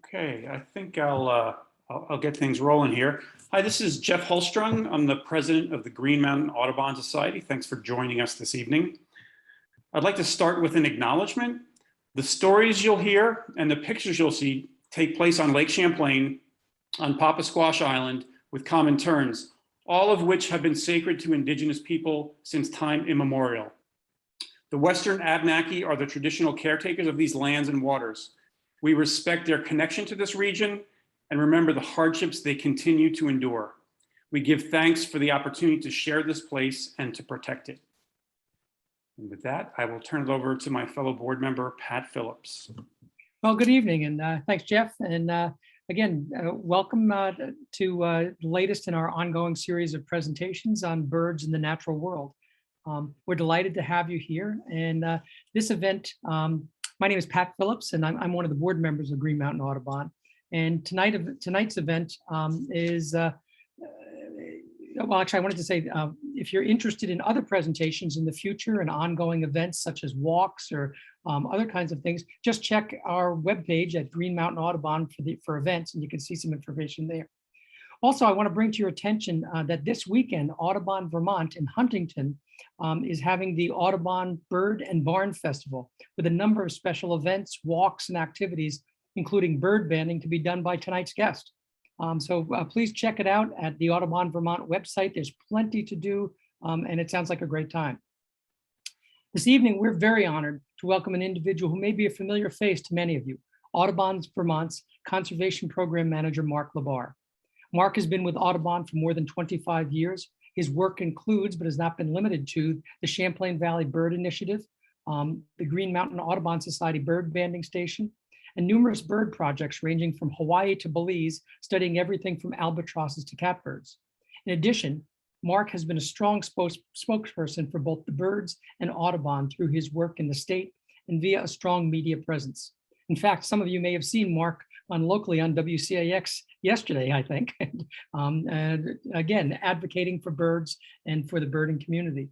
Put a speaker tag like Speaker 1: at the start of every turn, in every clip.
Speaker 1: Okay, I think I'll get things rolling here. Hi, this is Jeff Holstrung. I'm the president of the Green Mountain Audubon Society. Thanks for joining us this evening. I'd like to start with an acknowledgement. The stories you'll hear and the pictures you'll see take place on Lake Champlain on Papasquash Island with Common Terns, all of which have been sacred to Indigenous people since time immemorial. The Western Abenaki are the traditional caretakers of these lands and waters. We respect their connection to this region and remember the hardships they continue to endure. We give thanks for the opportunity to share this place and to protect it. And with that, I will turn it over to my fellow board member, Pat Phillips.
Speaker 2: Well, good evening, and thanks, Jeff. And again, welcome to the latest in our ongoing series of presentations on birds in the natural world. We're delighted to have you here. And this event, my name is Pat Phillips, and I'm one of the board members of Green Mountain Audubon. And tonight's event is, well, actually, I wanted to say, if you're interested in other presentations in the future and ongoing events such as walks or other kinds of things, just check our webpage at Green Mountain Audubon for events, and you can see some information there. Also, I want to bring to your attention that this weekend, Audubon, Vermont in Huntington is having the Audubon Bird and Barn Festival with a number of special events, walks, and activities, including bird banding to be done by tonight's guest. So please check it out at the Audubon Vermont website. There's plenty to do, and it sounds like a great time. This evening, we're very honored to welcome an individual who may be a familiar face to many of you, Audubon Vermont's Conservation Program Manager, Mark LaBarr. Mark has been with Audubon for more than 25 years. His work includes, but has not been limited to, the Champlain Valley Bird Initiative, the Green Mountain Audubon Society Bird Banding Station, and numerous bird projects ranging from Hawaii to Belize, studying everything from albatrosses to catbirds. In addition, Mark has been a strong spokesperson for both the birds and Audubon through his work in the state and via a strong media presence. In fact, some of you may have seen Mark locally on WCAX yesterday, I think, and again, advocating for birds and for the birding community.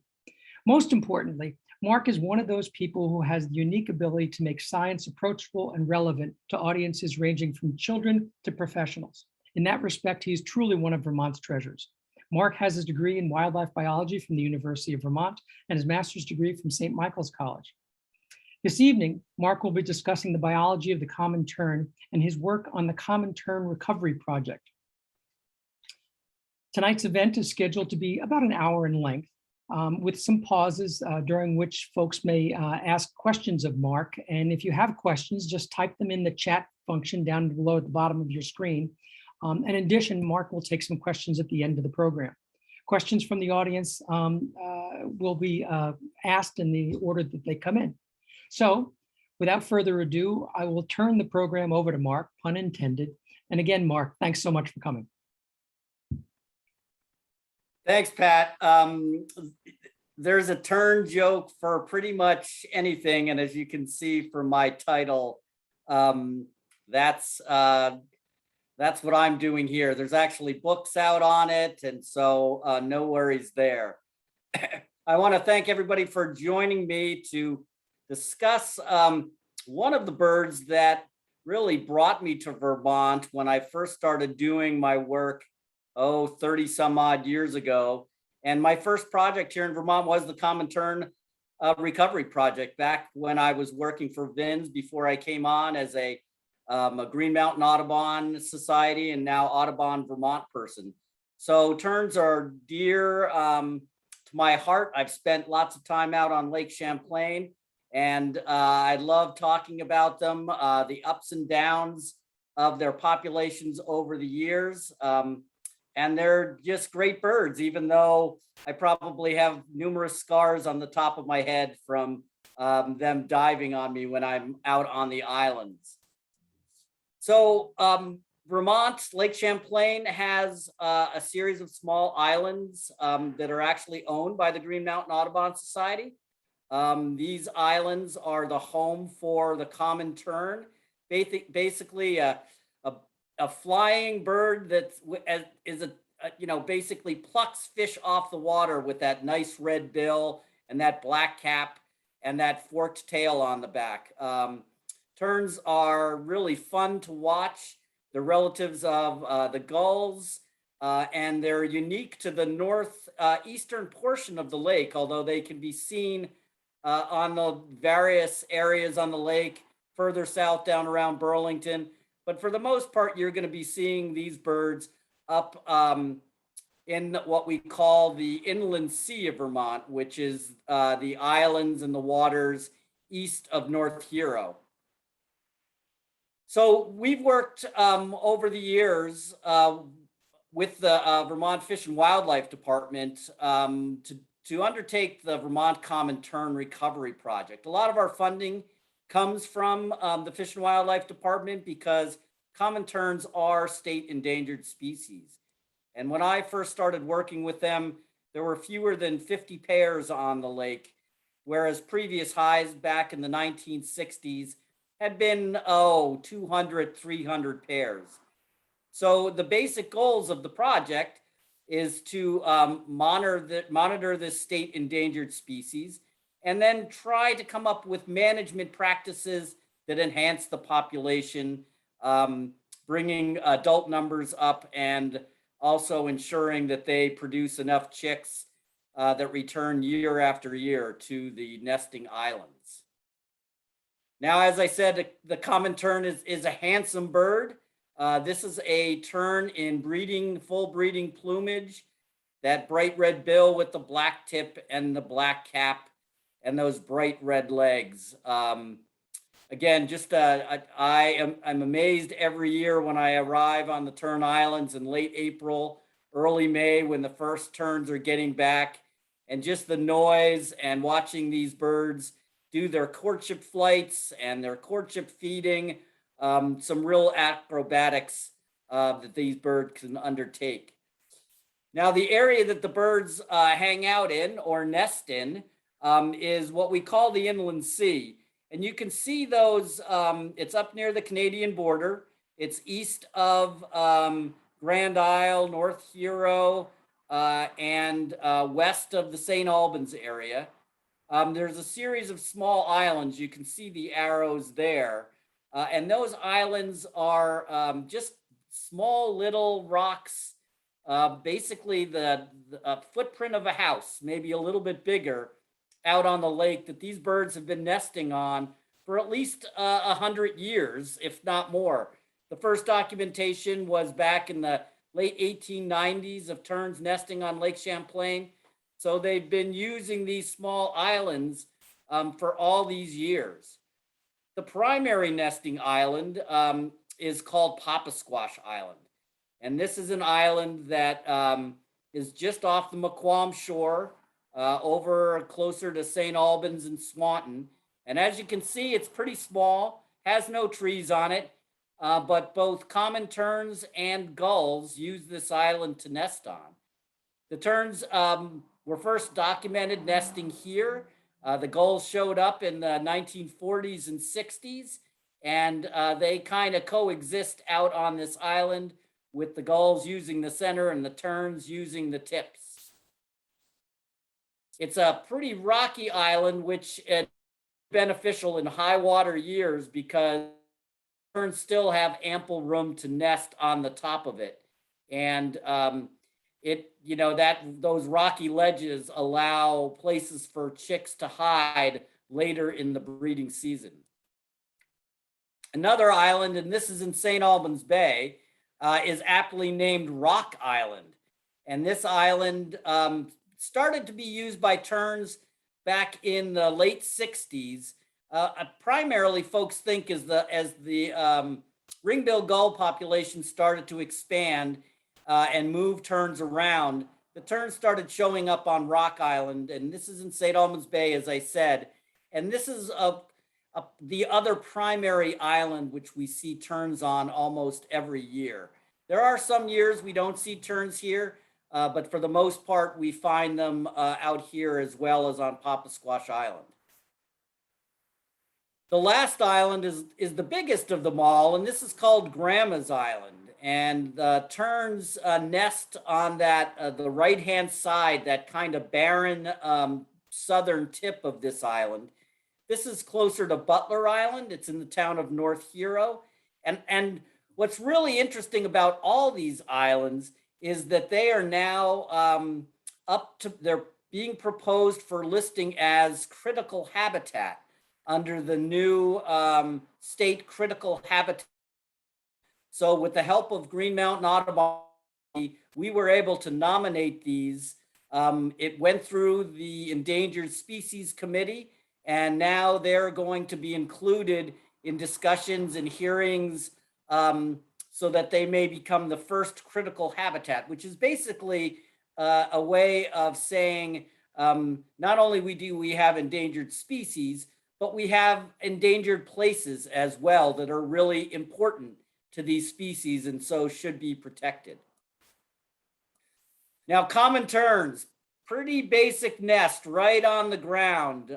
Speaker 2: Most importantly, Mark is one of those people who has the unique ability to make science approachable and relevant to audiences ranging from children to professionals. In that respect, he is truly one of Vermont's treasures. Mark has his degree in wildlife biology from the University of Vermont and his master's degree from St. Michael's College. This evening, Mark will be discussing the biology of the common tern and his work on the Common Tern Recovery Project. Tonight's event is scheduled to be about an hour in length, with some pauses during which folks may ask questions of Mark. And if you have questions, just type them in the chat function down below at the bottom of your screen. In addition, Mark will take some questions at the end of the program. Questions from the audience will be asked in the order that they come in. So without further ado, I will turn the program over to Mark, pun intended. And again, Mark, thanks so much for coming.
Speaker 3: Thanks, Pat. There's a tern joke for pretty much anything. And as you can see from my title, that's what I'm doing here. There's actually books out on it. And so no worries there. I want to thank everybody for joining me to discuss one of the birds that really brought me to Vermont when I first started doing my work, 30 some odd years ago. And my first project here in Vermont was the Common Tern Recovery Project back when I was working for VINS before I came on as a Green Mountain Audubon Society and now Audubon Vermont person. So terns are dear to my heart. I've spent lots of time out on Lake Champlain, and I love talking about them, the ups and downs of their populations over the years. And they're just great birds, even though I probably have numerous scars on the top of my head from them diving on me when I'm out on the islands. So Vermont, Lake Champlain has a series of small islands that are actually owned by the Green Mountain Audubon Society. These islands are the home for the common tern, basically a flying bird that is basically plucks fish off the water with that nice red bill and that black cap and that forked tail on the back. Terns are really fun to watch. They're relatives of the gulls, and they're unique to the northeastern portion of the lake, although they can be seen on the various areas on the lake further south down around Burlington. But for the most part, you're going to be seeing these birds up in what we call the inland sea of Vermont, which is the islands and the waters east of North Huron. So we've worked over the years with the Vermont Fish and Wildlife Department to undertake the Vermont Common Tern Recovery Project. A lot of our funding comes from the Fish and Wildlife Department because common terns are state endangered species. And when I first started working with them, there were fewer than 50 pairs on the lake, whereas previous highs back in the 1960s had been, 200, 300 pairs. So the basic goals of the project is to monitor this state endangered species and then try to come up with management practices that enhance the population, bringing adult numbers up and also ensuring that they produce enough chicks that return year after year to the nesting islands. Now, as I said, the common tern is a handsome bird. This is a tern in full breeding plumage, that bright red bill with the black tip and the black cap and those bright red legs. Again, I'm amazed every year when I arrive on the Tern Islands in late April, early May, when the first terns are getting back, and just the noise and watching these birds do their courtship flights and their courtship feeding, some real acrobatics that these birds can undertake. Now, the area that the birds hang out in or nest in is what we call the inland sea. And you can see those, it's up near the Canadian border. It's east of Grand Isle, North Huron, and west of the St. Albans area. There's a series of small islands. You can see the arrows there. And those islands are just small little rocks, basically the footprint of a house, maybe a little bit bigger, out on the lake that these birds have been nesting on for at least 100 years, if not more. The first documentation was back in the late 1890s of terns nesting on Lake Champlain. So they've been using these small islands for all these years. The primary nesting island is called Papasquash Island. And this is an island that is just off the Moquam shore, over closer to St. Albans and Swanton. And as you can see, it's pretty small, has no trees on it, but both common terns and gulls use this island to nest on. The terns were first documented nesting here. The gulls showed up in the 1940s and 60s, and they kind of coexist out on this island with the gulls using the center and the terns using the tips. It's a pretty rocky island, which is beneficial in high water years because terns still have ample room to nest on the top of it. And those rocky ledges allow places for chicks to hide later in the breeding season. Another island, and this is in St. Albans Bay, is aptly named Rock Island. And this island started to be used by terns back in the late 60s. Primarily, folks think as the ringbill gull population started to expand and move terns around, the terns started showing up on Rock Island, and this is in St. Albans Bay, as I said. And this is the other primary island which we see terns on almost every year. There are some years we don't see terns here, but for the most part, we find them out here as well as on Papasquash Island. The last island is the biggest of them all, and this is called Grandma's Island. And the terns nest on the right-hand side, that kind of barren southern tip of this island. This is closer to Butler Island. It's in the town of North Hero. And what's really interesting about all these islands is that they are now they're being proposed for listing as critical habitat under the new state critical habitat. So with the help of Green Mountain Audubon, we were able to nominate these. It went through the Endangered Species Committee, and now they're going to be included in discussions and hearings so that they may become the first critical habitat, which is basically a way of saying not only do we have endangered species, but we have endangered places as well that are really important to these species and so should be protected. Now, common terns, pretty basic nest right on the ground.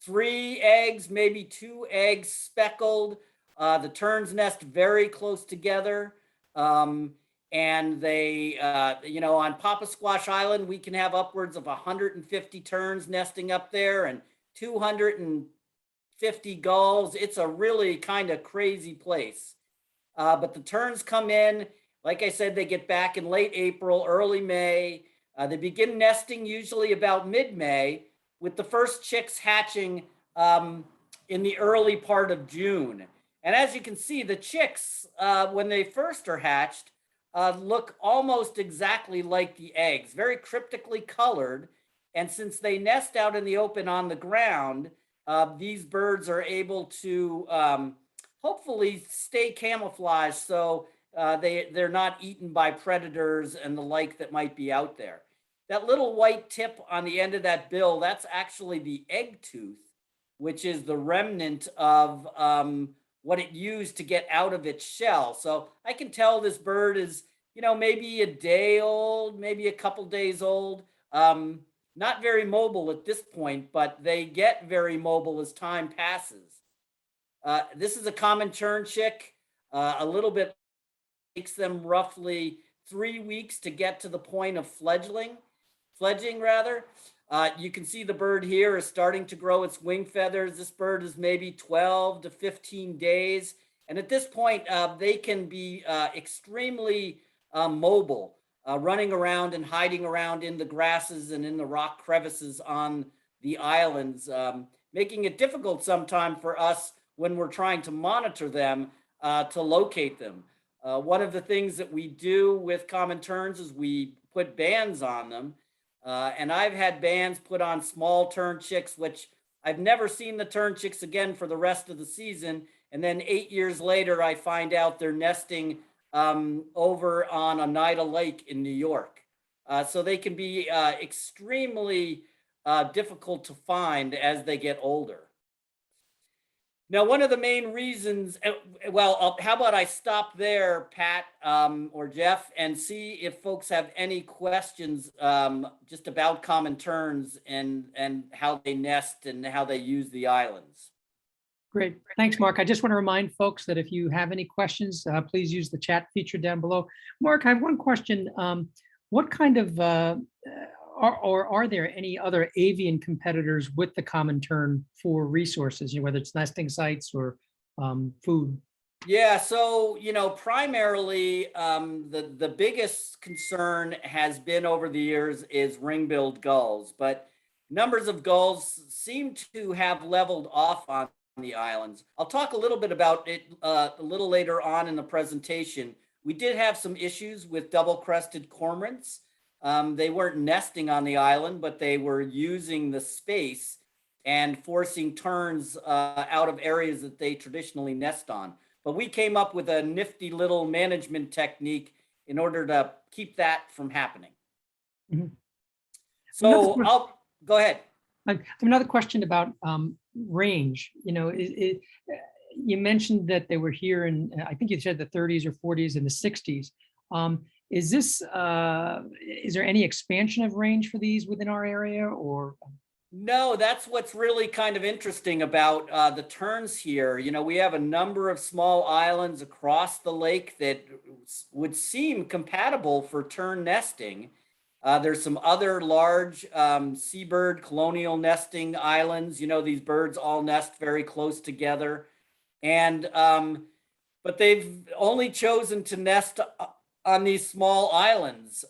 Speaker 3: 3 eggs, maybe 2 eggs speckled. The terns nest very close together. And they, on Papa Squash Island, we can have upwards of 150 terns nesting up there and 250 gulls. It's a really kind of crazy place. But the terns come in, like I said, they get back in late April, early May. They begin nesting usually about mid-May, with the first chicks hatching in the early part of June. And as you can see, the chicks, when they first are hatched, look almost exactly like the eggs, very cryptically colored. And since they nest out in the open on the ground, these birds are able to hopefully stay camouflaged so they're not eaten by predators and the like that might be out there. That little white tip on the end of that bill, that's actually the egg tooth, which is the remnant of what it used to get out of its shell. So I can tell this bird is, maybe a day old, maybe a couple days old. Not very mobile at this point, but they get very mobile as time passes. This is a common tern chick. A little bit takes them roughly 3 weeks to get to the point of fledging. You can see the bird here is starting to grow its wing feathers. This bird is maybe 12 to 15 days. And at this point, they can be extremely mobile, running around and hiding around in the grasses and in the rock crevices on the islands, making it difficult sometimes for us when we're trying to monitor them to locate them. One of the things that we do with common terns is we put bands on them. And I've had bands put on small tern chicks, which I've never seen the tern chicks again for the rest of the season. And then 8 years later, I find out they're nesting over on Oneida Lake in New York. So they can be extremely difficult to find as they get older. Now, one of the main reasons, how about I stop there, Pat or Jeff, and see if folks have any questions just about common terns and how they nest and how they use the islands.
Speaker 2: Great. Thanks, Mark. I just want to remind folks that if you have any questions, please use the chat feature down below. Mark, I have one question. What kind of, are there any other avian competitors with the common tern for resources, whether it's nesting sites or food?
Speaker 3: Yeah, so, primarily the biggest concern has been over the years is ring-billed gulls, but numbers of gulls seem to have leveled off on the islands. I'll talk a little bit about it a little later on in the presentation. We did have some issues with double-crested cormorants. They weren't nesting on the island, but they were using the space and forcing terns out of areas that they traditionally nest on. But we came up with a nifty little management technique in order to keep that from happening. Mm-hmm. So I'll go ahead.
Speaker 2: I have another question about range. You mentioned that they were here in, I think you said the 30s or 40s and the 60s. Is there any expansion of range for these within our area, or?
Speaker 3: No, that's what's really kind of interesting about the terns here. We have a number of small islands across the lake that would seem compatible for tern nesting. There's some other large seabird colonial nesting islands. You know, these birds all nest very close together. And but they've only chosen to nest on these small islands.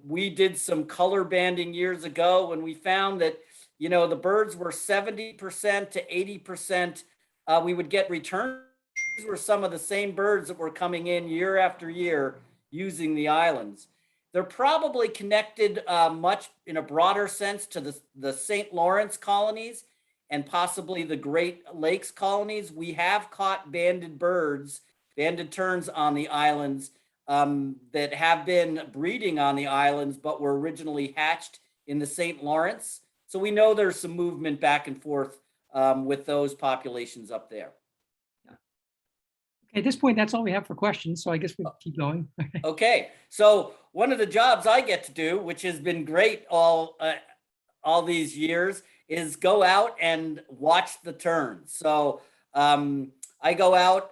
Speaker 3: We did some color banding years ago when we found that, you know, the birds were 70% to 80%. We would get returns. These were some of the same birds that were coming in year after year using the islands. They're probably connected much in a broader sense to the St. Lawrence colonies and possibly the Great Lakes colonies. We have caught banded birds, banded terns on the islands that have been breeding on the islands, but were originally hatched in the St. Lawrence. So we know there's some movement back and forth with those populations up there.
Speaker 2: Okay, at this point, that's all we have for questions. So I guess we'll keep going.
Speaker 3: Okay, so one of the jobs I get to do, which has been great all these years, is go out and watch the terns. So I go out,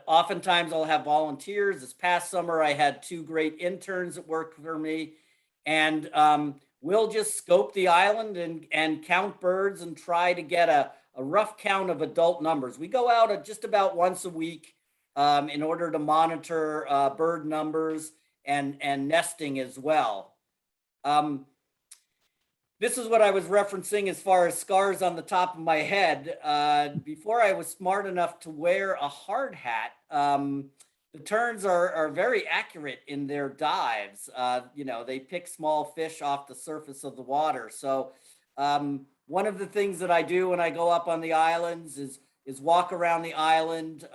Speaker 3: oftentimes I'll have volunteers. This past summer, I had 2 great interns that worked for me, and we'll just scope the island and count birds and try to get a rough count of adult numbers. We go out just about once a week in order to monitor bird numbers and nesting as well. This is what I was referencing as far as scars on the top of my head. Before I was smart enough to wear a hard hat, the terns are very accurate in their dives. You know, they pick small fish off the surface of the water. So one of the things that I do when I go up on the islands is walk around the island,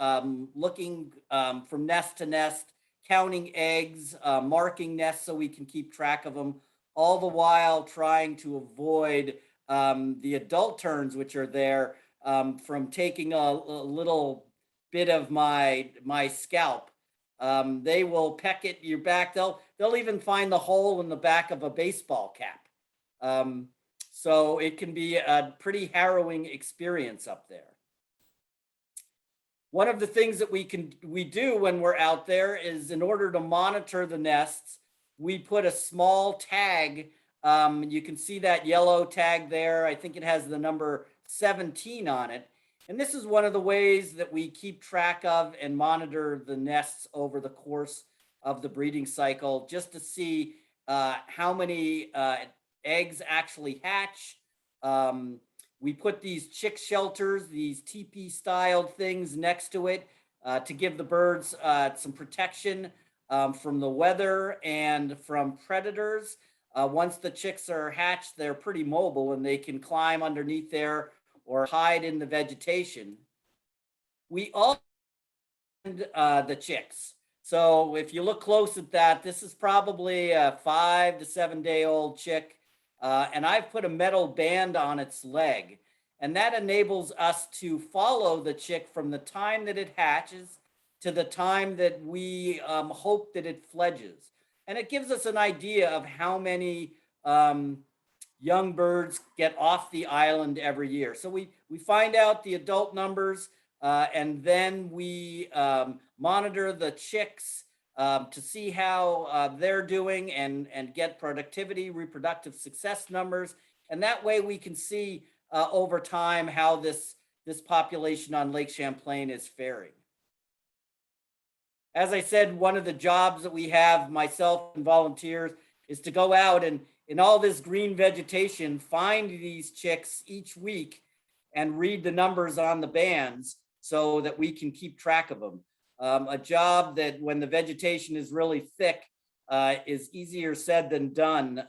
Speaker 3: looking from nest to nest, counting eggs, marking nests so we can keep track of them, all the while trying to avoid the adult terns, which are there, from taking a little bit of my scalp. They will peck at your back. They'll even find the hole in the back of a baseball cap. So it can be a pretty harrowing experience up there. One of the things that we do when we're out there is, in order to monitor the nests, we put a small tag. You can see that yellow tag there. I think it has the number 17 on it. And this is one of the ways that we keep track of and monitor the nests over the course of the breeding cycle, just to see how many eggs actually hatch. We put these chick shelters, these teepee styled things next to it to give the birds some protection from the weather and from predators. Once the chicks are hatched, they're pretty mobile and they can climb underneath there or hide in the vegetation. We all the chicks. So if you look close at that, this is probably a 5 to 7 day old chick. And I've put a metal band on its leg, and that enables us to follow the chick from the time that it hatches to the time that we hope that it fledges. And it gives us an idea of how many young birds get off the island every year. So we find out the adult numbers, and then we monitor the chicks to see how they're doing and get productivity, reproductive success numbers. And that way we can see over time how this population on Lake Champlain is faring. As I said, one of the jobs that we have, myself and volunteers, is to go out and in all this green vegetation, find these chicks each week and read the numbers on the bands so that we can keep track of them. A job that, when the vegetation is really thick, is easier said than done.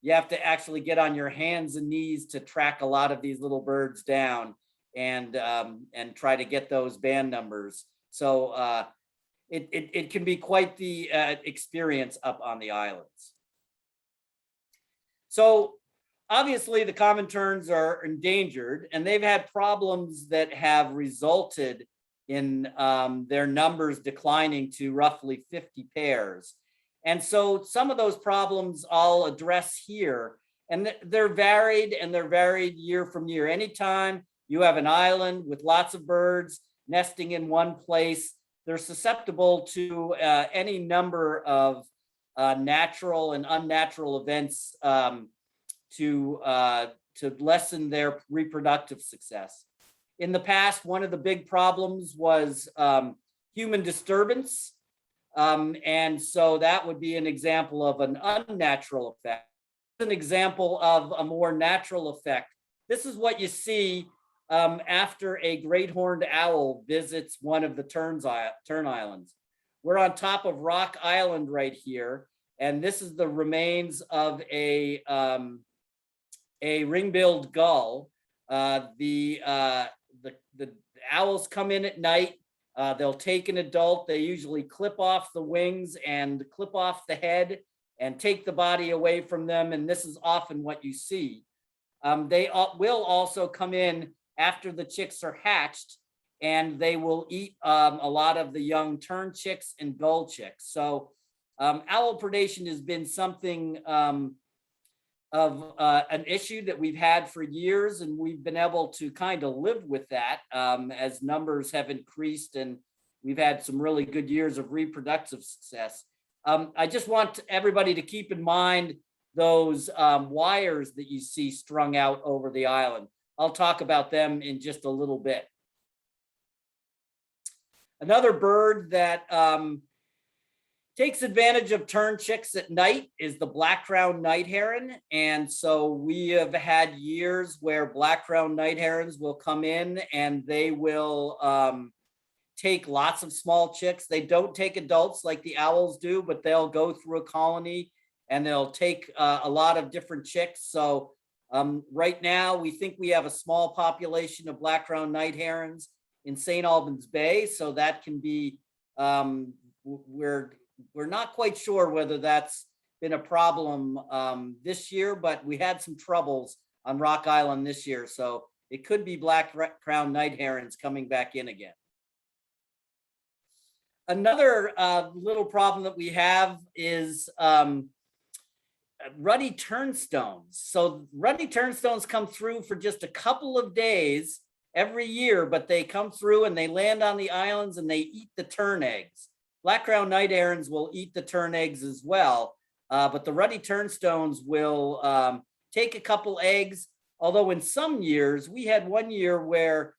Speaker 3: You have to actually get on your hands and knees to track a lot of these little birds down and try to get those band numbers. So it can be quite the experience up on the islands. So obviously the common terns are endangered, and they've had problems that have resulted in their numbers declining to roughly 50 pairs. And so some of those problems I'll address here, and they're varied year from year. Anytime you have an island with lots of birds nesting in one place, they're susceptible to any number of natural and unnatural events to lessen their reproductive success. In the past, one of the big problems was human disturbance. And so that would be an example of an unnatural effect. An example of a more natural effect. This is what you see after a great horned owl visits one of the Tern Islands. We're on top of Rock Island right here, and this is the remains of a ring-billed gull. The owls come in at night. They'll take an adult. They usually clip off the wings and clip off the head and take the body away from them. And this is often what you see. They will also come in after the chicks are hatched, and they will eat a lot of the young tern chicks and gull chicks. So owl predation has been something of an issue that we've had for years, and we've been able to kind of live with that as numbers have increased, and we've had some really good years of reproductive success. I just want everybody to keep in mind those wires that you see strung out over the island. I'll talk about them in just a little bit. Another bird that takes advantage of tern chicks at night is the black-crowned night heron. And so we have had years where black-crowned night herons will come in and they will take lots of small chicks. They don't take adults like the owls do, but they'll go through a colony and they'll take a lot of different chicks. So right now we think we have a small population of black-crowned night herons in St. Albans Bay. So that can be, we're not quite sure whether that's been a problem this year, but we had some troubles on Rock Island this year. So it could be black-crowned night herons coming back in again. Another little problem that we have is ruddy turnstones. So ruddy turnstones come through for just a couple of days every year, but they come through and they land on the islands and they eat the tern eggs. Black-crowned night herons will eat the tern eggs as well, but the ruddy turnstones will take a couple eggs, although in some years, we had one year where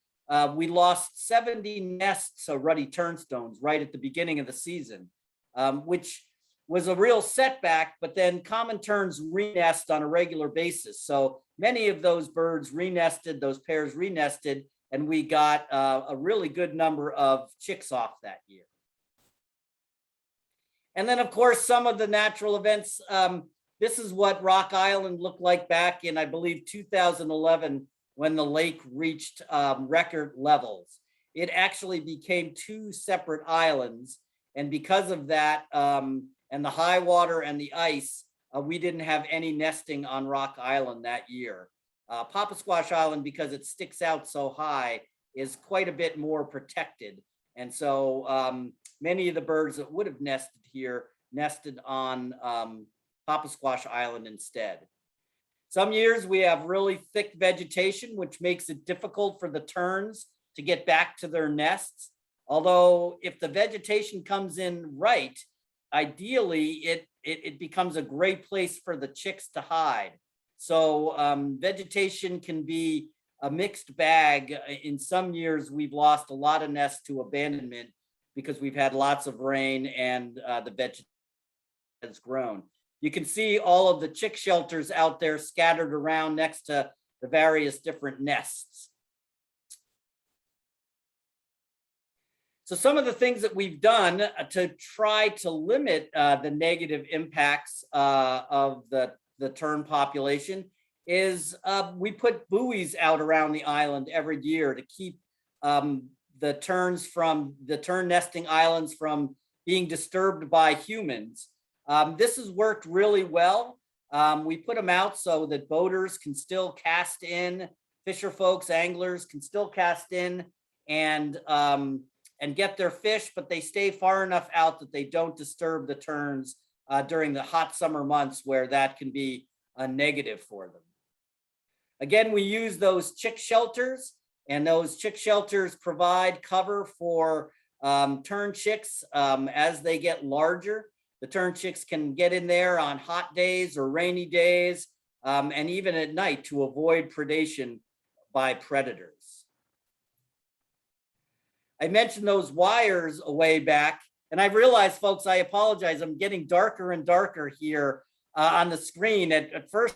Speaker 3: we lost 70 nests of ruddy turnstones right at the beginning of the season, which was a real setback, but then common terns re-nest on a regular basis. So many of those birds re-nested, those pairs re-nested, and we got a really good number of chicks off that year. And then, of course, some of the natural events. This is what Rock Island looked like back in, I believe, 2011, when the lake reached record levels. It actually became two separate islands. And because of that, and the high water and the ice, we didn't have any nesting on Rock Island that year. Papasquash Island, because it sticks out so high, is quite a bit more protected. And so many of the birds that would have nested here nested on Papasquash Island instead. Some years we have really thick vegetation, which makes it difficult for the terns to get back to their nests. Although if the vegetation comes in right, ideally it becomes a great place for the chicks to hide. So vegetation can be a mixed bag. In some years, we've lost a lot of nests to abandonment because we've had lots of rain and the vegetation has grown. You can see all of the chick shelters out there scattered around next to the various different nests. So some of the things that we've done to try to limit the negative impacts of the tern population is we put buoys out around the island every year to keep the tern nesting islands from being disturbed by humans. This has worked really well. We put them out so that boaters can still cast in, fisher folks, anglers can still cast in and get their fish, but they stay far enough out that they don't disturb the terns during the hot summer months where that can be a negative for them. Again, we use those chick shelters, and those chick shelters provide cover for tern chicks as they get larger. The tern chicks can get in there on hot days or rainy days, and even at night to avoid predation by predators. I mentioned those wires a way back, and I realized, folks, I apologize, I'm getting darker and darker here on the screen at first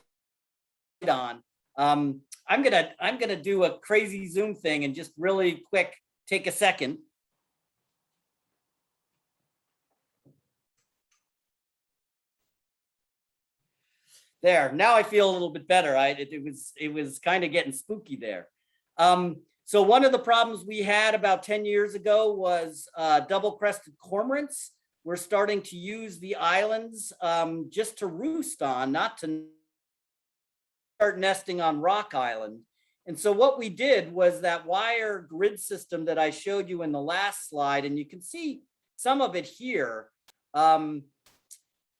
Speaker 3: on. I'm gonna do a crazy zoom thing and just really quick take a second. There, now I feel a little bit better. It was kind of getting spooky there. So one of the problems we had about 10 years ago was double-crested cormorants. We're starting to use the islands just to roost on, not to start nesting on Rock Island. And so what we did was that wire grid system that I showed you in the last slide, and you can see some of it here.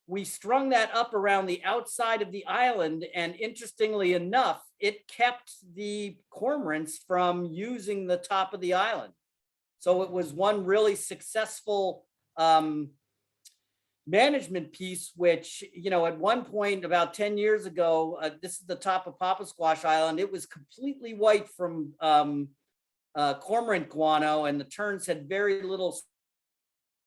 Speaker 3: We strung that up around the outside of the island, and interestingly enough, it kept the cormorants from using the top of the island. So it was one really successful management piece, which, you know, at one point about 10 years ago, this is the top of Papasquash Island. It was completely white from cormorant guano, and the terns had very little.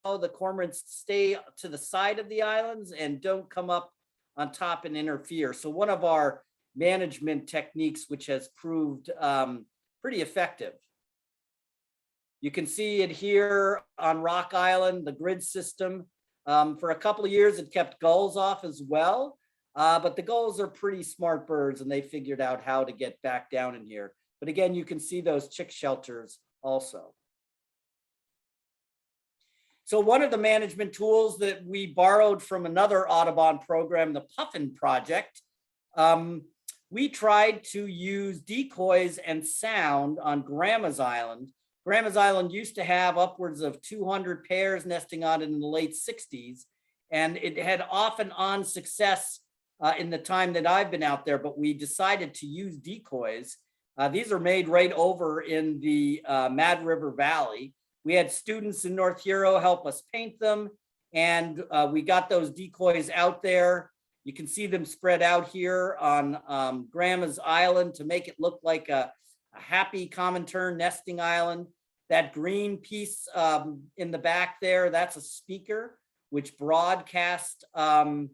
Speaker 3: The cormorants stay to the side of the islands and don't come up on top and interfere. So one of our management techniques, which has proved pretty effective. You can see it here on Rock Island, the grid system. For a couple of years, it kept gulls off as well, but the gulls are pretty smart birds and they figured out how to get back down in here. But again, you can see those chick shelters also. So one of the management tools that we borrowed from another Audubon program, the Puffin Project, we tried to use decoys and sound on Grandma's Island. Grandma's Island used to have upwards of 200 pairs nesting on it in the late 60s, and it had off and on success in the time that I've been out there, but we decided to use decoys. These are made right over in the Mad River Valley. We had students in North Hero help us paint them, and we got those decoys out there. You can see them spread out here on Grandma's Island to make it look like a happy common tern nesting island. That green piece in the back there, that's a speaker which broadcast common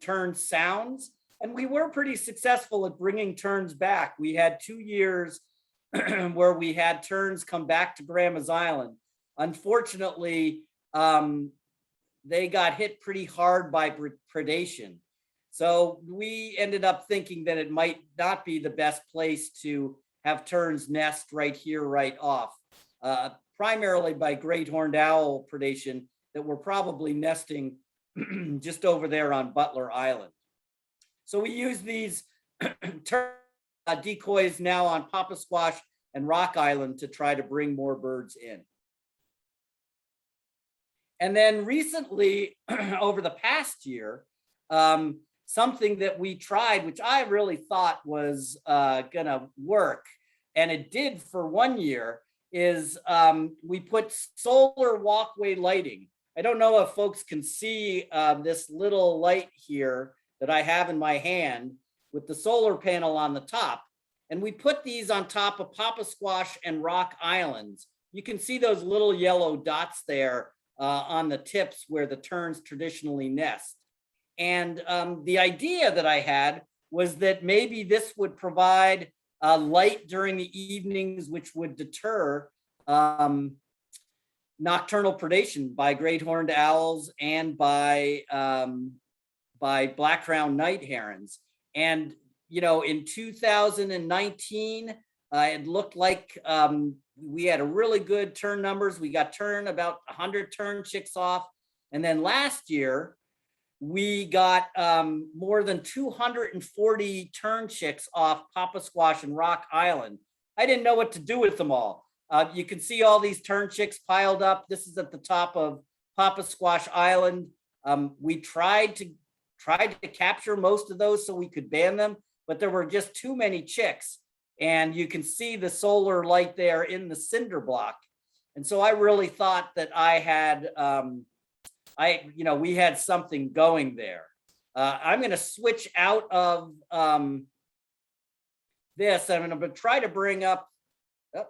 Speaker 3: tern sounds. And we were pretty successful at bringing terns back. We had 2 years where we had terns come back to Grandma's Island. Unfortunately, they got hit pretty hard by predation. So we ended up thinking that it might not be the best place to have terns nest right here, right off, primarily by great horned owl predation that were probably nesting just over there on Butler Island. So we use these decoys now on Papasquash and Rock Island to try to bring more birds in. And then recently, over the past year, something that we tried, which I really thought was gonna work, and it did for 1 year, is we put solar walkway lighting. I don't know if folks can see this little light here that I have in my hand with the solar panel on the top. And we put these on top of Papasquash and Rock Islands. You can see those little yellow dots there on the tips where the terns traditionally nest. And the idea that I had was that maybe this would provide light during the evenings, which would deter nocturnal predation by great horned owls and by black-crowned night herons. And, you know, in 2019, it looked like we had a really good tern numbers. We got about 100 tern chicks off. And then last year, we got more than 240 tern chicks off Papasquash and Rock Island. I didn't know what to do with them all. You can see all these tern chicks piled up. This is at the top of Papasquash Island. We tried to capture most of those so we could ban them, but there were just too many chicks. And you can see the solar light there in the cinder block. And so I really thought that I we had something going there. I'm going to switch out of this. I'm going to try to bring up a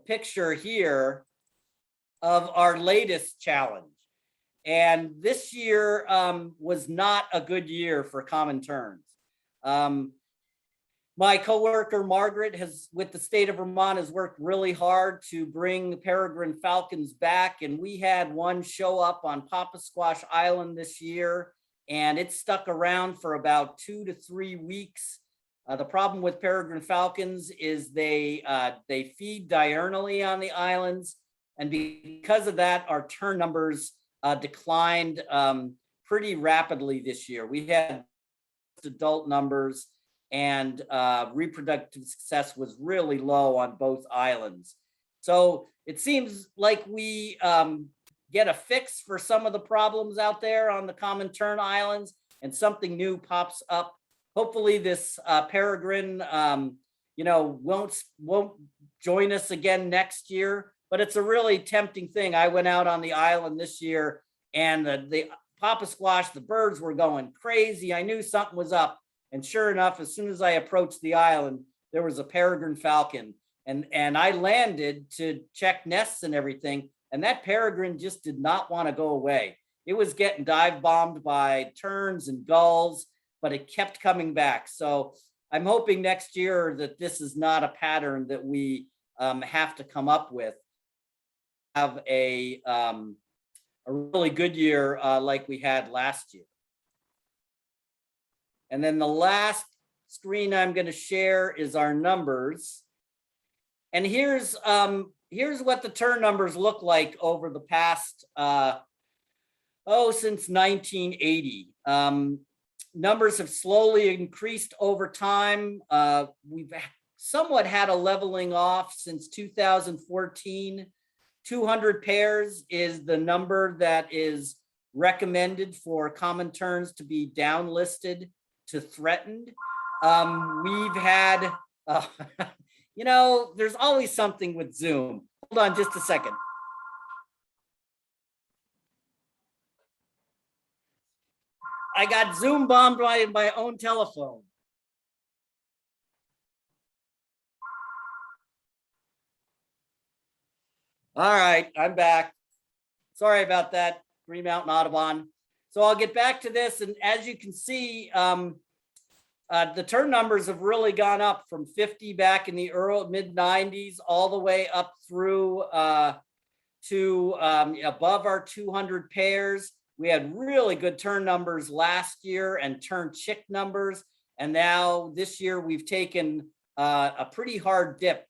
Speaker 3: picture here of our latest challenge. And this year was not a good year for Common Terns. My coworker Margaret with the state of Vermont, has worked really hard to bring peregrine falcons back, and we had one show up on Papasquash Island this year, and it stuck around for about 2 to 3 weeks. The problem with peregrine falcons is they feed diurnally on the islands, and because of that, our tern numbers declined pretty rapidly this year. We had adult numbers, and reproductive success was really low on both islands. So it seems like we get a fix for some of the problems out there on the Common Tern Islands, and something new pops up. Hopefully this peregrine, won't join us again next year, but it's a really tempting thing. I went out on the island this year, and the Papasquash, the birds were going crazy. I knew something was up. And sure enough, as soon as I approached the island, there was a peregrine falcon, and I landed to check nests and everything. And that peregrine just did not want to go away. It was getting dive bombed by terns and gulls, but it kept coming back. So I'm hoping next year that this is not a pattern that we have to come up with. Have a really good year like we had last year. And then the last screen I'm going to share is our numbers. And here's what the tern numbers look like over the past, since 1980. Numbers have slowly increased over time. We've somewhat had a leveling off since 2014. 200 pairs is the number that is recommended for common terns to be downlisted to threatened. We've had, there's always something with Zoom. Hold on just a second. I got Zoom bombed by my own telephone. All right, I'm back. Sorry about that, Green Mountain Audubon. So I'll get back to this. And as you can see, the tern numbers have really gone up from 50 back in the early mid 90s all the way up through to above our 200 pairs. We had really good tern numbers last year and tern chick numbers. And now this year we've taken a pretty hard dip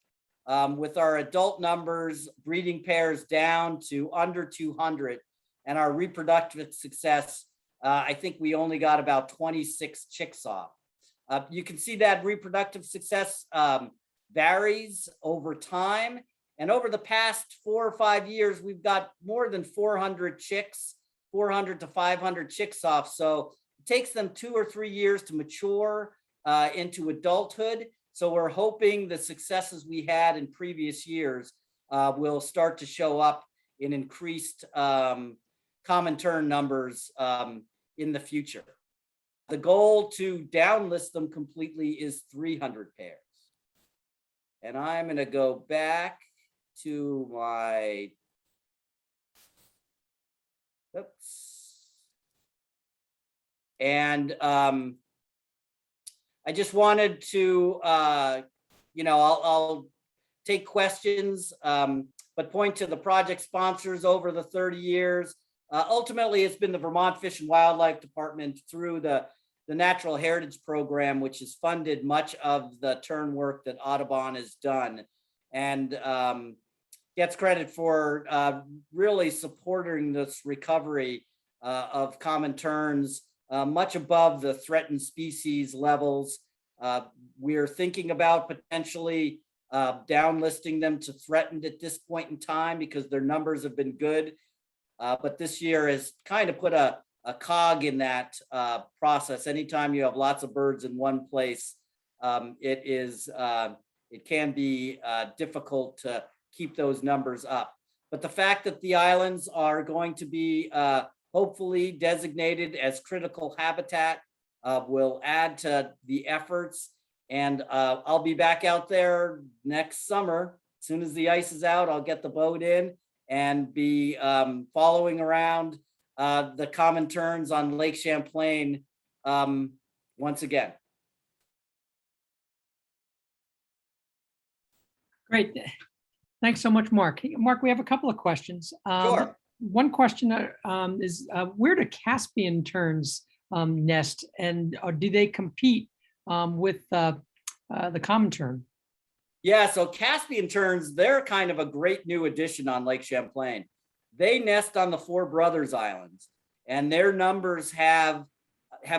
Speaker 3: with our adult numbers, breeding pairs down to under 200. And our reproductive success, I think we only got about 26 chicks off. You can see that reproductive success varies over time. And over the past 4 or 5 years, we've got more than 400 chicks, 400 to 500 chicks off. So it takes them 2 or 3 years to mature into adulthood. So we're hoping the successes we had in previous years will start to show up in increased common tern numbers in the future. The goal to downlist them completely is 300 pairs. And I'm going to go back to my, and I just wanted to, I'll take questions, but point to the project sponsors over the 30 years. Ultimately, it's been the Vermont Fish and Wildlife Department through the Natural Heritage Program, which has funded much of the tern work that Audubon has done, and gets credit for really supporting this recovery of common terns much above the threatened species levels. We're thinking about potentially downlisting them to threatened at this point in time because their numbers have been good. But this year has kind of put a cog in that process. Anytime you have lots of birds in one place, it can be difficult to keep those numbers up. But the fact that the islands are going to be hopefully designated as critical habitat will add to the efforts. And I'll be back out there next summer. As soon as the ice is out, I'll get the boat in and be following around the Common Terns on Lake Champlain once again.
Speaker 2: Great. Thanks so much, Mark. Mark, we have a couple of questions.
Speaker 3: Sure.
Speaker 2: One question is where do Caspian terns nest, and do they compete with the common tern?
Speaker 3: Yeah, so Caspian terns, they're kind of a great new addition on Lake Champlain. They nest on the Four Brothers Islands, and their numbers have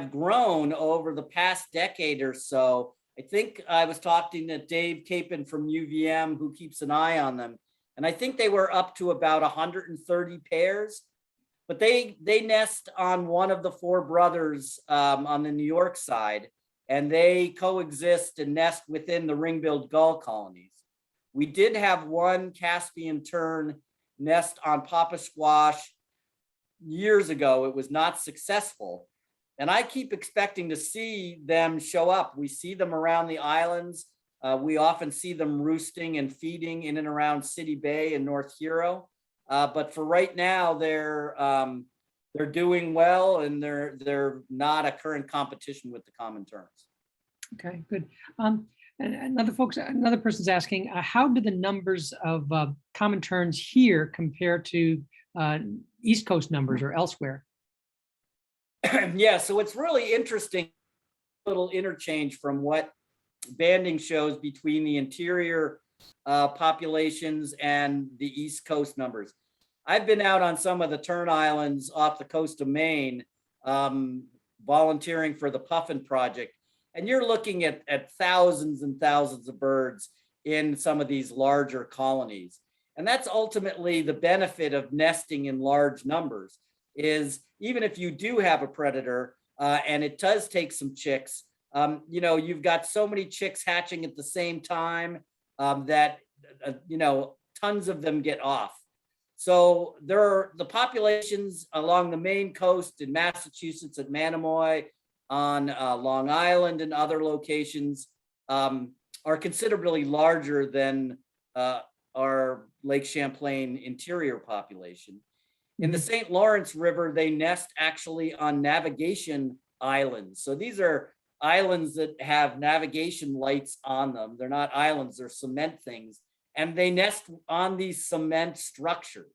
Speaker 3: grown over the past decade or so. I think I was talking to Dave Capon from UVM, who keeps an eye on them, and I think they were up to about 130 pairs. But they nest on one of the Four Brothers on the New York side, and they coexist and nest within the ring-billed gull colonies. We did have one Caspian tern nest on Papa Squash years ago. It was not successful. And I keep expecting to see them show up. We see them around the islands. We often see them roosting and feeding in and around City Bay and North Hero. But for right now, they're doing well, and they're not a current competition with the common terns.
Speaker 2: Okay, good. And another person's asking, how do the numbers of common terns here compare to East Coast numbers or elsewhere?
Speaker 3: Yeah, so it's really interesting, little interchange from what banding shows between the interior populations and the East Coast numbers. I've been out on some of the Tern Islands off the coast of Maine, volunteering for the Puffin Project, and you're looking at thousands and thousands of birds in some of these larger colonies. And that's ultimately the benefit of nesting in large numbers, is even if you do have a predator and it does take some chicks, you've got so many chicks hatching at the same time that tons of them get off. So there are the populations along the Maine coast in Massachusetts at Manamoy, on Long Island and other locations are considerably larger than our Lake Champlain interior population. In the St. Lawrence River, they nest actually on navigation islands. So these are islands that have navigation lights on them. They're not islands, they're cement things. And they nest on these cement structures.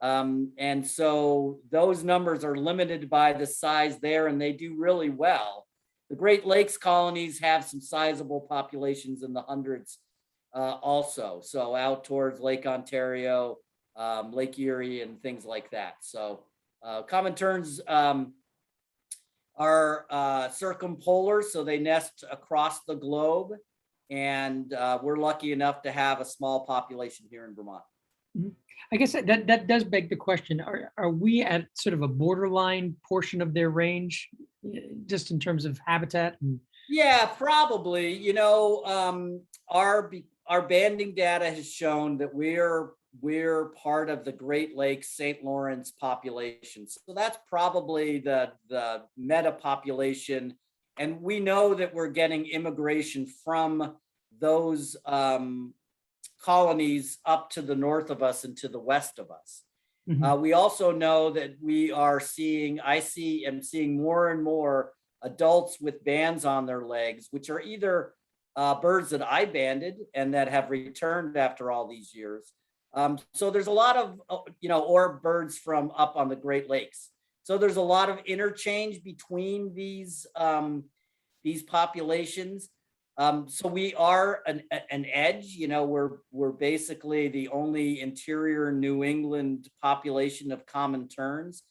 Speaker 3: And so those numbers are limited by the size there, and they do really well. The Great Lakes colonies have some sizable populations in the hundreds also. So out towards Lake Ontario, Lake Erie, and things like that. So common terns are circumpolar, so they nest across the globe. And we're lucky enough to have a small population here in Vermont.
Speaker 2: I guess that does beg the question, are we at sort of a borderline portion of their range, just in terms of habitat?
Speaker 3: Yeah, probably. Our banding data has shown that we're part of the Great Lakes St. Lawrence population. So that's probably the meta population. And we know that we're getting immigration from those colonies up to the north of us and to the west of us. We also know that I'm seeing more and more adults with bands on their legs, which are either birds that I banded and that have returned after all these years. So there's a lot of, or birds from up on the Great Lakes. So there's a lot of interchange between these populations. So we are an edge. We're basically the only interior New England population of common terns.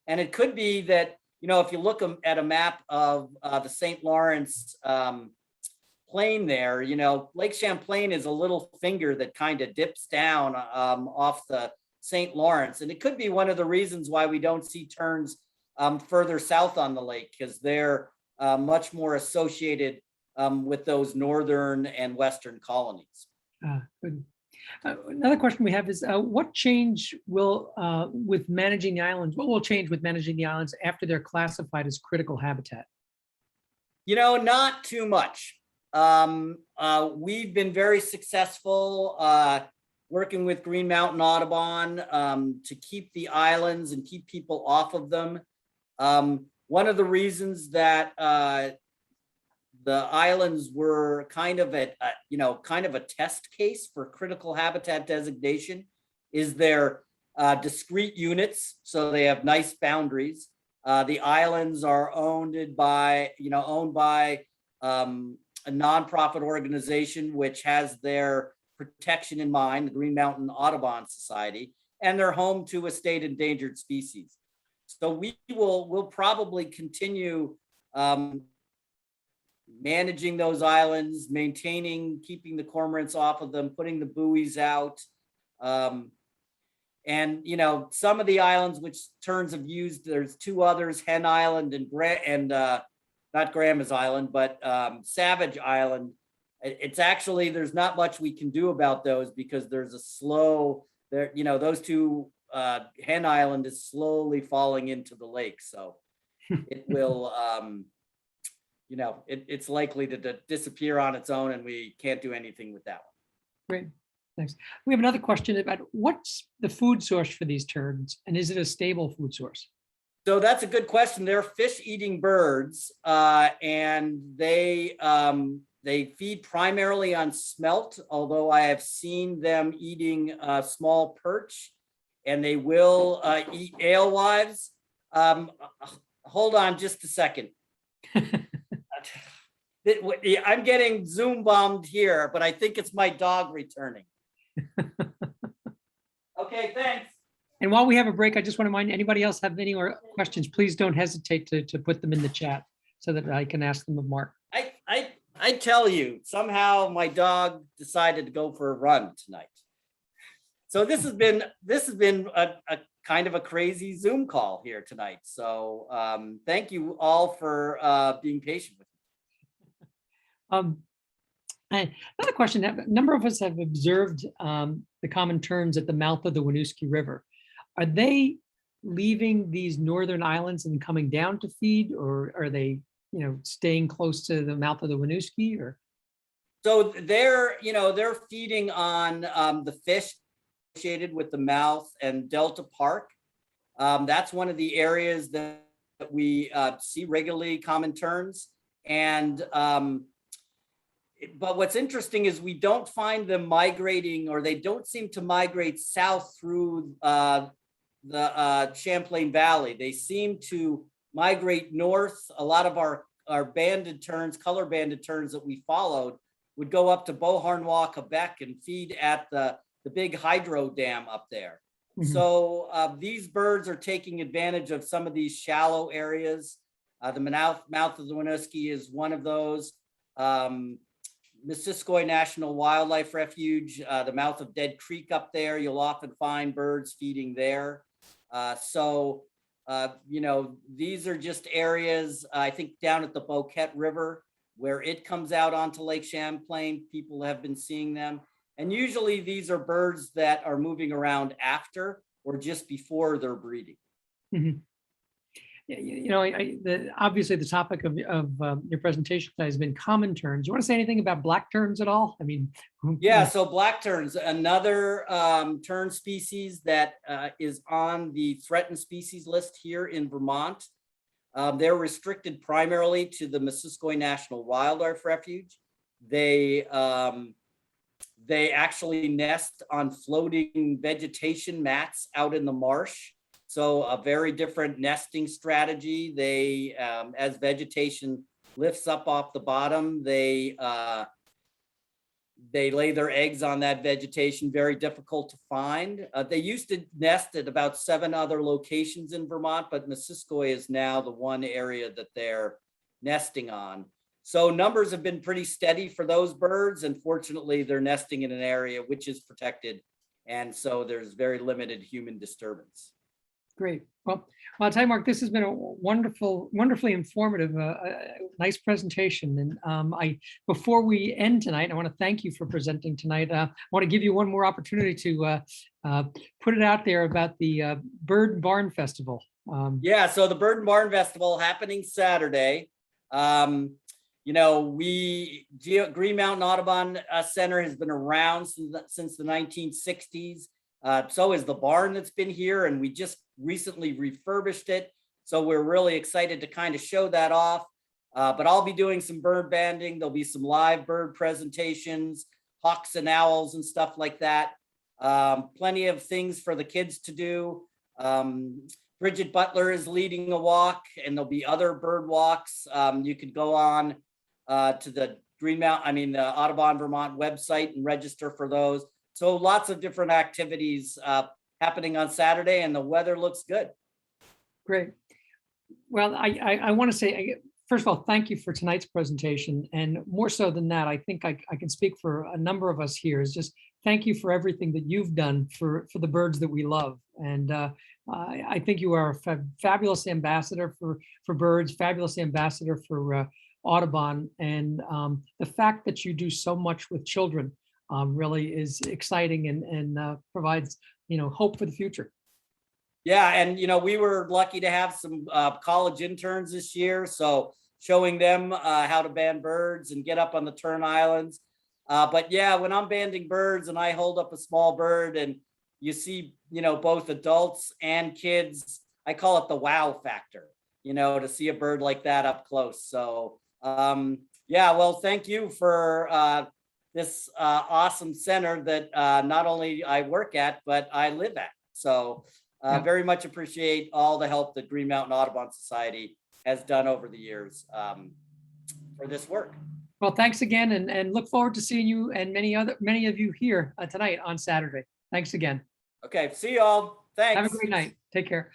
Speaker 3: And it could be that, if you look at a map of the St. Lawrence plain there, Lake Champlain is a little finger that kind of dips down off the St. Lawrence. And it could be one of the reasons why we don't see terns further south on the lake, because they're much more associated with those northern and western colonies.
Speaker 2: Good. Another question we have is what change will with managing the islands? What will change with managing the islands after they're classified as critical habitat?
Speaker 3: Not too much. We've been very successful working with Green Mountain Audubon to keep the islands and keep people off of them. One of the reasons that the islands were kind of a test case for critical habitat designation is their discrete units, so they have nice boundaries. The islands are owned by a nonprofit organization which has their protection in mind, the Green Mountain Audubon Society, and they're home to a state endangered species. So we'll probably continue managing those islands, keeping the cormorants off of them, putting the buoys out. And some of the islands which terns have used, there's two others, Hen Island and not Grandma's Island, but Savage Island. It's actually, there's not much we can do about those because there's a slow, those two, Hen Island is slowly falling into the lake. So it will, it's likely to disappear on its own, and we can't do anything with that one.
Speaker 2: Great, thanks. We have another question about what's the food source for these terns, and is it a stable food source?
Speaker 3: So that's a good question. They're fish-eating birds, and they feed primarily on smelt, although I have seen them eating small perch, and they will eat alewives. Hold on just a second. I'm getting Zoom bombed here, but I think it's my dog returning. Okay, thanks.
Speaker 2: And while we have a break, I just want to remind anybody else have any more questions, please don't hesitate to put them in the chat so that I can ask them of Mark.
Speaker 3: I tell you, somehow my dog decided to go for a run tonight. So this has been a kind of a crazy Zoom call here tonight. So thank you all for being patient with me.
Speaker 2: Another question, a number of us have observed the common terns at the mouth of the Winooski River. Are they leaving these northern islands and coming down to feed, or are they staying close to the mouth of the Winooski? Or
Speaker 3: so they're feeding on the fish associated with the mouth and Delta Park. That's one of the areas that we see regularly common terns. And but what's interesting is we don't find them migrating, or they don't seem to migrate south through the Champlain Valley. They seem to migrate north. A lot of our banded terns, color banded terns that we followed would go up to Beauharnois, Quebec, and feed at the big hydro dam up there. Mm-hmm. So these birds are taking advantage of some of these shallow areas. The mouth of the Winooski is one of those. Missisquoi National Wildlife Refuge, the mouth of Dead Creek up there, you'll often find birds feeding there. These are just areas, I think down at the Boquette River, where it comes out onto Lake Champlain, people have been seeing them. And usually these are birds that are moving around after or just before they're breeding. Mm-hmm.
Speaker 2: Obviously the topic of your presentation has been common terns. You want to say anything about black terns at all? I mean,
Speaker 3: yeah. So black terns, another tern species that is on the threatened species list here in Vermont. They're restricted primarily to the Missisquoi National Wildlife Refuge. They actually nest on floating vegetation mats out in the marsh. So a very different nesting strategy. They, as vegetation lifts up off the bottom, they lay their eggs on that vegetation, very difficult to find. They used to nest at about 7 other locations in Vermont, but Missisquoi is now the one area that they're nesting on. So numbers have been pretty steady for those birds. And fortunately, they're nesting in an area which is protected. And so there's very limited human disturbance.
Speaker 2: Great. Well, I'll tell you, Mark, this has been a wonderfully informative, nice presentation. And before we end tonight, I want to thank you for presenting tonight. I want to give you one more opportunity to put it out there about the Bird and Barn Festival.
Speaker 3: Yeah, so the Bird and Barn Festival happening Saturday. You know, Green Mountain Audubon Center has been around since the 1960s. So is the barn that's been here, and we just recently refurbished it. So we're really excited to kind of show that off. But I'll be doing some bird banding. There'll be some live bird presentations, hawks and owls and stuff like that. Plenty of things for the kids to do. Bridget Butler is leading a walk, and there'll be other bird walks. You could go on to the the Audubon Vermont website and register for those. So lots of different activities happening on Saturday, and the weather looks good.
Speaker 2: Great. Well, I want to say, first of all, thank you for tonight's presentation. And more so than that, I think I can speak for a number of us here, is just thank you for everything that you've done for the birds that we love. And I think you are a fabulous ambassador for birds, fabulous ambassador for Audubon. And the fact that you do so much with children really is exciting and provides, hope for the future.
Speaker 3: Yeah, and we were lucky to have some college interns this year, so showing them how to band birds and get up on the Tern Islands. But yeah, when I'm banding birds and I hold up a small bird and you see, both adults and kids, I call it the wow factor, to see a bird like that up close. So yeah, well, thank you for this awesome center that not only I work at, but I live at. So very much appreciate all the help that Green Mountain Audubon Society has done over the years for this work.
Speaker 2: Well, thanks again, and look forward to seeing you and many of you here tonight on Saturday. Thanks again.
Speaker 3: Okay, see y'all. Thanks.
Speaker 2: Have a great night. Take care.